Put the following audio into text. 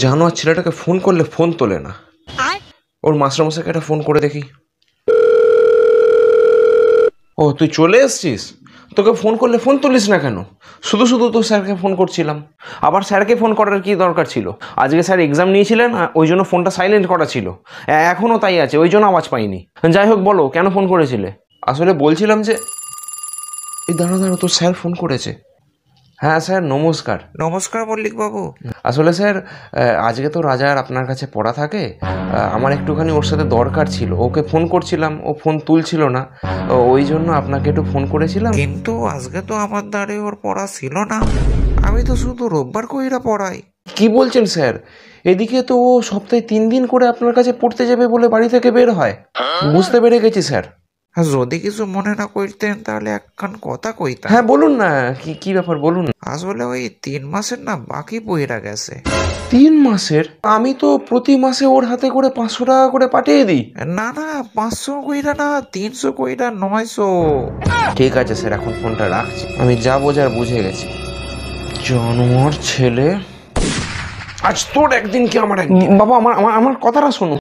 জানো আর ছেলেটাকে ফোন করলে ফোন তোলে না। ওর মাস্টারমশাইকে একটা ফোন করে দেখি। ও তুই চলে এসছিস? তোকে ফোন করলে ফোন তুলিস না কেন? শুধু শুধু তো স্যারকে ফোন করছিলাম। আবার স্যারকে ফোন করার কি দরকার ছিল? আজকে স্যার এক্সাম নিয়েছিলেন, ওই জন্য ফোনটা সাইলেন্ট করা ছিল। এখনও তাই আছে, ওই জন্য আওয়াজ পাইনি। যাই হোক, বলো কেন ফোন করেছিলে? আসলে বলছিলাম যে এই দাঁড়া দাঁড়া, তো স্যার ফোন করেছে। হ্যাঁ স্যার, নমস্কার। নমস্কার মল্লিক বাবু। আসলে স্যার, আজকে তো রাজার আপনার কাছে পড়া থাকে। আমার একটুখানি ওর সাথে দরকার ছিল, ওকে ফোন করছিলাম, ও ফোন তুলছিল না, ওই জন্য আপনাকে একটু ফোন করেছিলাম। কিন্তু আজকে তো আমার দ্বারে ওর পড়া ছিল না, আমি তো শুধু রোববার কইরা পড়াই। কি বলছেন স্যার? এদিকে তো ও সপ্তাহে 3 দিন করে আপনার কাছে পড়তে যাবে বলে বাড়ি থেকে বের হয়। বুঝতে পেরে গেছি স্যার। যদি কিছু মনে না করতেন তাহলে একখান কথা কইতাম। হ্যাঁ বলুন না, কি কি ব্যাপার বলুন। আসলে ওই 3 মাসের না বাকি পইরা গেছে। 3 মাসের? আমি তো প্রতি মাসে ওর হাতে করে 500 টাকা করে পাঠিয়ে দিই। না না, 500 কইরা না, 300 কইরা, 900। ঠিক আছে স্যার, এখন ফোনটা রাখছি। আমি যা বোঝার বুঝে গেছি। জানোয়ার ছেলে। আজ তোর একদিন কি আমার একদিন। বাবা, আমার কথাটা শোনো।